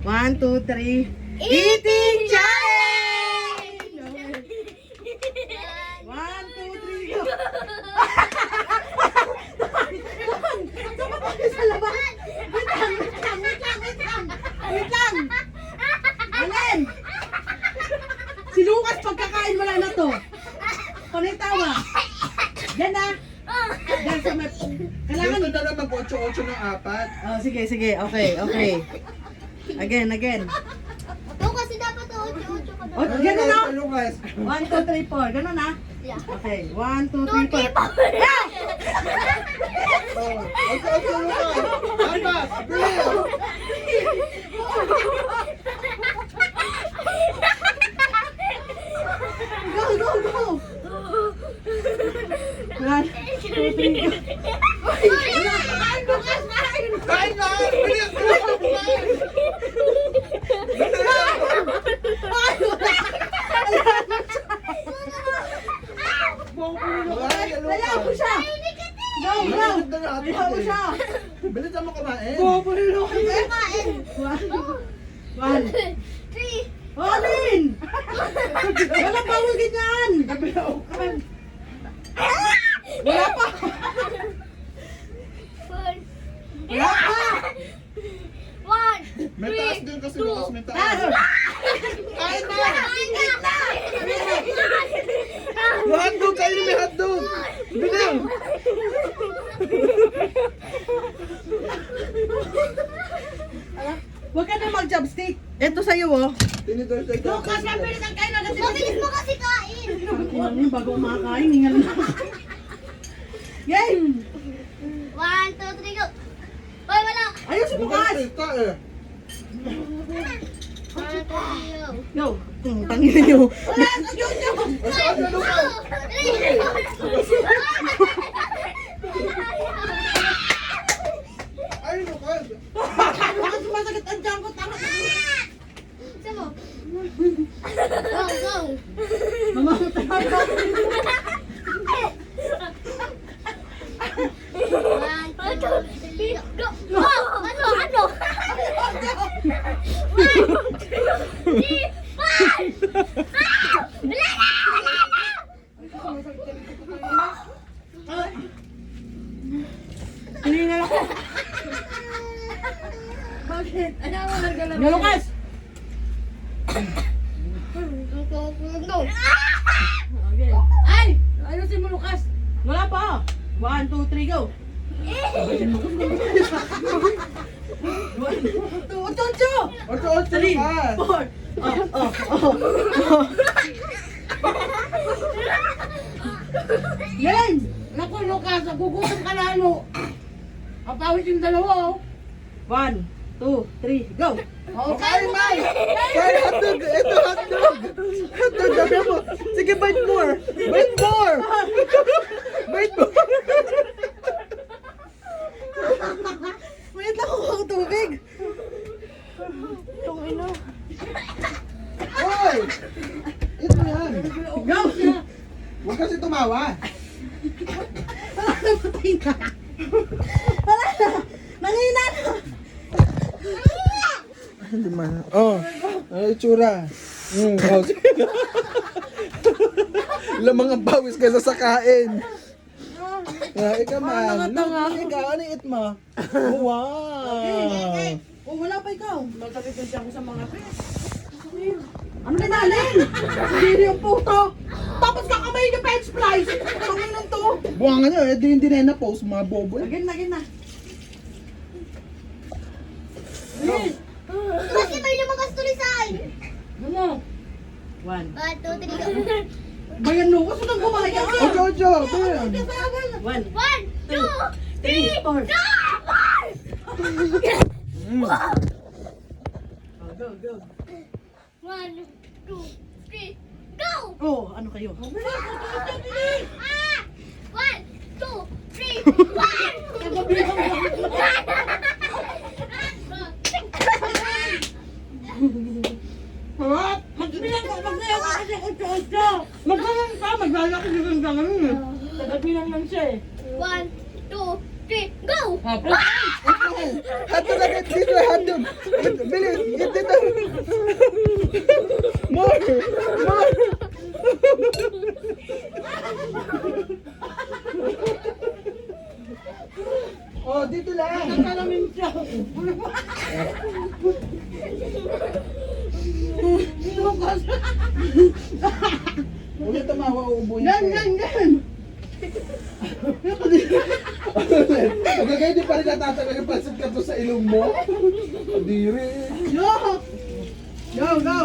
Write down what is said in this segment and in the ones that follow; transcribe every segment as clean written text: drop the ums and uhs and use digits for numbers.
1, 2, 3. Eating challenge! 1, 2, 3, go! Saan tayo sa labas? Wait lang! Wait lang! Alin? Si Lucas, pagkakain mo lang na to. Panay tawa. Yan na. Yan sa may... Kailangan... Dito na lang mag-8-8 ng 4. Oh, sige. Okay. Again. Ito kasi dapat 8-8 ka Oh, na. ganun na. Lucas. 1, 2, 3, 4. Ganun na. Yeah. Okay. 1, 2, 3, 4. 8-8 Lucas. Apat. Bilis. Go! 1, 2, 3, go. Kain na. Bilis. Wala ko siya. Go! Wala ko siya. Bilis mo kumain. Bubulok ka. Kumain. 1. 3. Alin! Walang bawal ganyan! Kabilaukan. Wala pa! 4. Wala pa! 1. May taas din kasi Lucas, may taas. Kain na! Yung hotdog, kain na may hotdog. Bilis. Huwag ka na mag-chopstick. Ito sa'yo, oh. Tinidor sa ito. Lucas, mabilis ang kain agad. Mabilis mo kasi kain. Ano yung bago kumakain? Hingal na. Game! 1, 2, 3, go. Hoy, wala. Ayun si Lucas! Pista eh. 1, 2, 3, go. Go! Tangin niyo. Wala! Ayun niyo! Saan na Lucas? 3. Ay, Lucas. Bakit sumasakit ang tiyan ko? Tama! Isa mo. Go. Mamamatay ako. 1, 2, 3, go. Ano? 1, 2, 3, 4. Hiningal ako. Bakit? Ano mo nagdala Nga, Lucas! Go. Okay. Ay! Ayusin mo, Lucas! Wala pa! 1, 2, 3, go! 1, 2, 3, 8-8 Lucas. 4! Yan! Naku, Lucas! Nagugutom ka lalo! Kapawit yung dalawa, oh! 1, 2, 3, go! Kain na. Kain hotdog. Ito hotdog. Hotdog, sabi mo. Sige, bite more. Bite more. Bite more. Wait lang ako ang tubig! Itong ino. Hoy! Ito yan. Go! Huwag kasi tumawa. Wala na, patay na! Wala na! Nangina na! Hindi man. Oh. Ay, itsura. Oh. Lamang ang pawis kaysa sa kain. Ikaw man. Ikaw, ano yung eat mo? Oh, wow. Oh, wala pa ikaw. Magkakit kasi ako sa mga pes. Ano na naling? Hindi yung puto. Tapos kakamay niya french fries. Panginom to. Buwangan nyo, eh, di hindi na post mga bobo. Lagyan na. Kasi may lumakas tuloy sa akin. Ano? 1. 1, 2, 3, go. Bayan mo, kasi nang gumaya ka. Ojo, Ben. 1, 1, 2, 3, 4. go! Go. 1, 2, 3, go! Oh, ano kayo? 1, 2, 3, 1! Harap! Magbilang ka kasi 8-8. Magbilang ka, maglalaki yung ganun eh. Nagbilang lang siya eh. 1, 2, 3, go! Tapos, Hotdog agad dito, hotdog. Bilis, get dito. More. Oh, dito lang. Kalamin siya. Huwag yung tumawa, uubuhin Gan, ko. gan, gan. Agagay di pa rin natatagal yung pansit ka to sa ilong mo. Adiri. Yo! Go, go!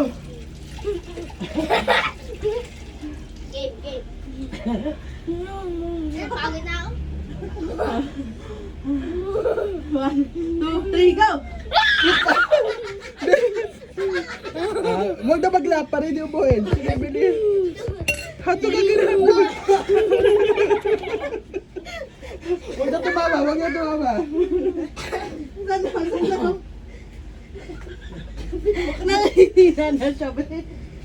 Game, game. Pagod na ako. 1, 2, 3, go! Huwag na maglap para hindi ubuhin. Sige, bilis. Hotdog agad hotdog. Huwag na tumawa, huwag na tumawa. Sana. Nakihina na siya.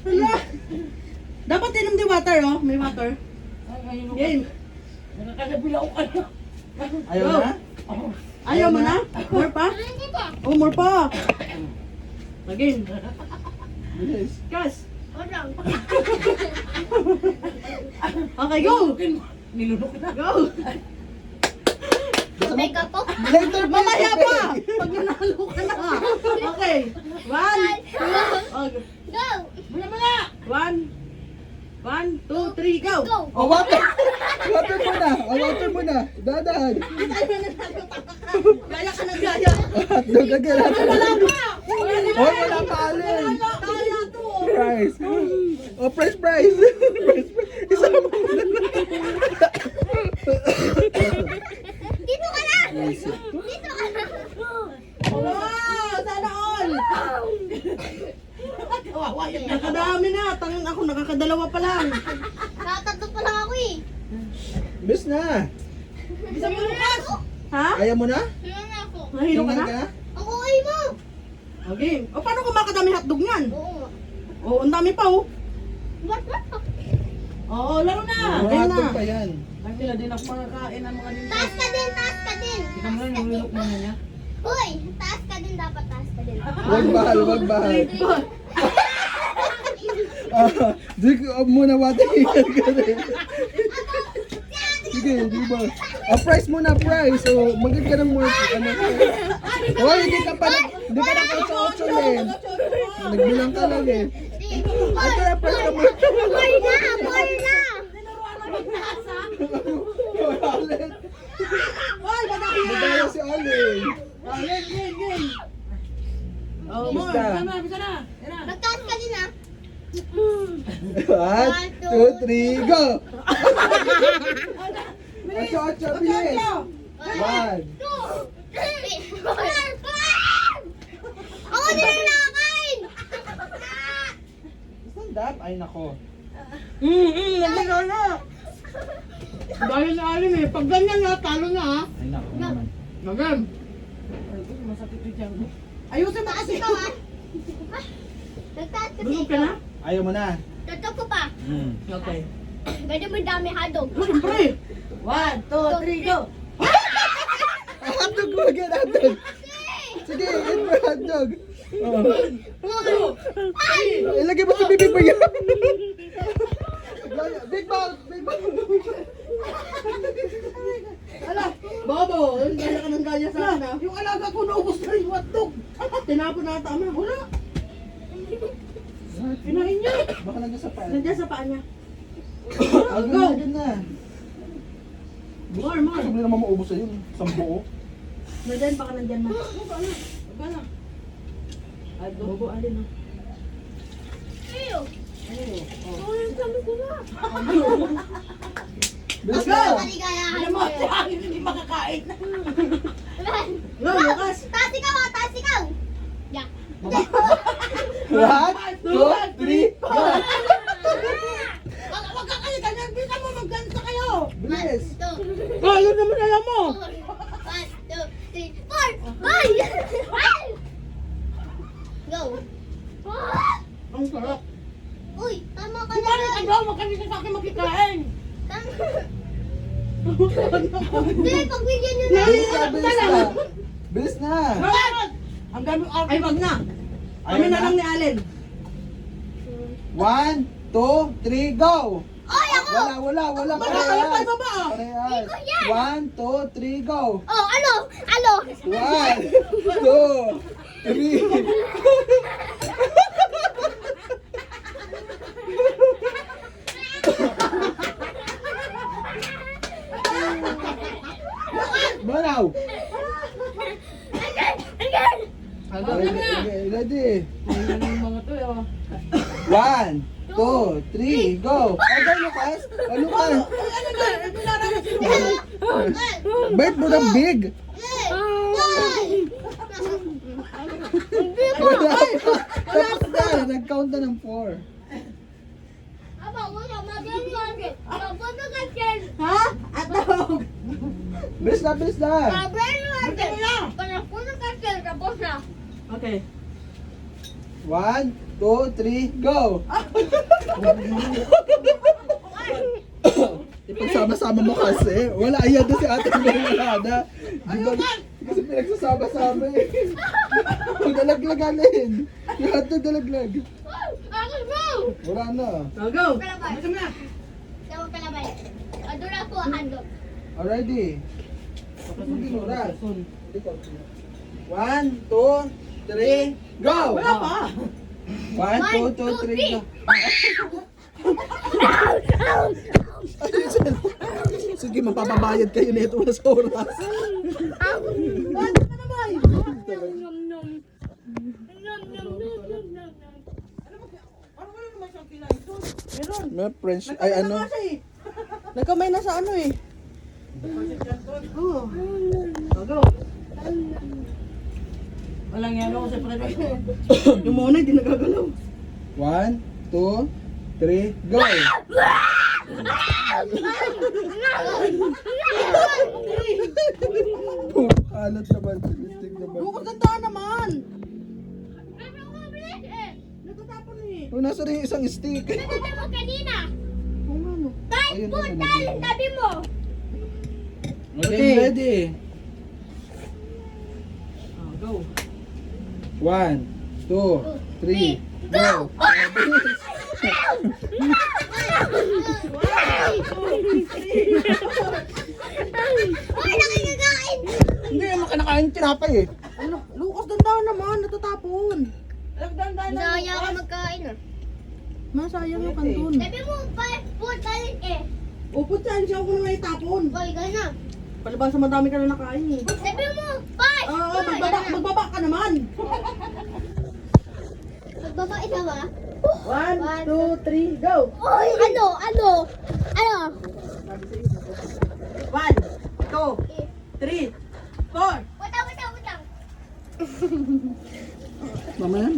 Hala. Dapat inom din water, oh. May water. Game. Nakakalabilaw ka na. Ayaw Go. na? Ayaw mo na? More pa? Oh, more pa. Again. Bilis. Kas. Orang. Okay, go. Nilunok na. Go. Make up ko. Later, Mamaya pa. Pag nanalo ka na. Okay. 1, 2, oh, Go. muna. 1, 2, 3, go. Go. Oh, water! Water muna! Oh, water muna! Dadahan! Gaya ka na gaya. Hotdog agad, hotdog. Wala pa. Oh, wala pa alin! Kaya to. Price! Oh, price! Price! Isa mo! Dito ka na. Dito ka na. Wow, sana all. Nakadami na. Tangin ako, nakakadalawa pa lang. Nakatatlo pa lang ako eh. Miss na! Bisa mo lukas. Ha? Ayaw mo na? Tingnan na ako. Nahilo ka na? Ang okay mo. Okay. O paano kung makadami hotdog niyan? Oo. O, ang dami pa oh. What? Oo, laro na. Mga Game na. hotdog pa yan. Ang nila din ako makakain ng mga dito. Taas ka din, taas ka din. Ikaw mo lang, nilulok mo na niya. Uy, taas ka din dapat, taas ka din. Huwag bahal, huwag bahal. Di ko muna water ka rin. Sige, di ba? Oh, price muna, price. So, magod ka ng more. Ano? Oh, hindi ka pa na 8-8 eh. Nagbilang ka lang eh. Ito na, price ka mo. Boy na, boy na. Alin. Hoy, madami na. Madaya si Alin. Oh, game. Oh, Basta. more. Bisa na, bisa na. Yan na. Magtaas ka din ah. 1, 2, 3, go! 8-8, bilis! 1. 2, 3, 4. Ako din ang nakakain. Stand up? Ay, nako. Nagligaw na. Dahil na alin eh. Pag ganyan na, talo na ha. Ay, nako naman. Magam. Masakit yung tiyan mo. Ayusin mo Taas kasi. ikaw ah. Nagtaas kasi Bulog ka ikaw. na? Ayaw mo na. Tutok ko pa. Okay. Pwede mo dami hadog. Siyempre. 1, 2, 3, go. Hotdog mo agad, hotdog. Sige, eat mo hotdog. Oh. Ilagay mo sa bibig mo yan. Big mouth, big mouth. Ala, Bobo, gaya ka ng gaya sa akin ha. Yung alaga ko naubos na yung hotdog. Tinapon na tama. Wala. Kinain niya. Baka nandiyan sa paa. Nandiyan sa paa niya. Agad na, agad na. More. Sabi naman maubos sa yun. Sambuo. Nandiyan, baka nandiyan na. Baka na. Ay, Bobo, alin ha. Ew. Ayun, sabi ko na. Bilis Go! na. Kaligayahan Alam mo. mo, si akin hindi makakain. Go, Wow, Lucas. taas ikaw ah, taas ikaw. Yeah. 1, 2, 3, go! Wag ka kayo ganyan. Bisa mo maggansa kayo. Bilis! Kaya naman alam mo. 1, 2, 3, 4. Bye! Go. Ang sarap. Uy, tama ka Di na. ba rin kayo? Wag ka dito sa akin makikain. Tama. Hindi, pagbigyan nyo na. Bilis na, bilis na. Bilis na. Ang gano'n, ay wag na. Ayaw Kami na na? lang ni Allen. 1, 2, 3, go! Oy, ako! Wala. Wala kayo tayo baba ah. Parehas. Hindi ko yan. 1, 2, 3, go! Oh, ano? Ano? 1, 2, 3. Manaw! Again! Okay, ready? Ayan yung mga to eh. 1, 2, 3, go! Okay, Lucas? Ano ka? Ano ba? Nilaramas yung Bert mo ng big! Wala pa. Tapos na, nag-count na ng 4. Aba, wala. Magaling. Papunta ka dyan. Ha? Atog! Bilis na, bilis na! Magaling. Bigyan mo na! Papunta ka dyan. Tapos na. Okay. 1, 2, 3, go! Ipagsama-sama mo kasi. Wala, ayan na si ate mo wala na. Di ba? Kasi pinagsasama-sama eh. Huwag nalaglagalin. Lahat na dalaglag. Ako mo! Wala na. So go! Kalabay. Bigyan mo na! Tawag kalabay. Adula ko, handog. Already. Oras. 1, 2, 3, go! Wala pa! 1, 2, 2, 3, go! Sige, mapapabayad kayo nito na sa oras. Bakit ka naman? Ano wala naman siyang kinain doon? Meron. May French, ay ano? Nagkamay na sa ano eh. Oo. So go! Walang yan ako sa prede. Yung muna hindi nagagalaw. 1, 2, 3, go! Alat naman, listig naman. Lucas, tandaan naman! Natatapon eh. Oh, nasa rin yung isang stick. Naganda mo kanina. Kung ano. Kahit Ayun, putal, tabi mo. Okay, ready? Go. 1, 2, 3, go! Uy, nakikikain. Hindi naman kinakain tinapay eh. Ano? Lucas, tandaan naman. Natatapon. Nagdandaan Sayang ka magkain ah. Masayang yung kanton. Tabi mo, putal eh. Upot saan siya ako na may tapon. Uy, gana. Palibasa madami ka na nakain eh. Tabi mo, bye. Oo, magbaba ka naman. Magbaba isa ba? 1, 2, 3, go! Uy, ano? 1, 2, 3, 4. Watang. Mamaya.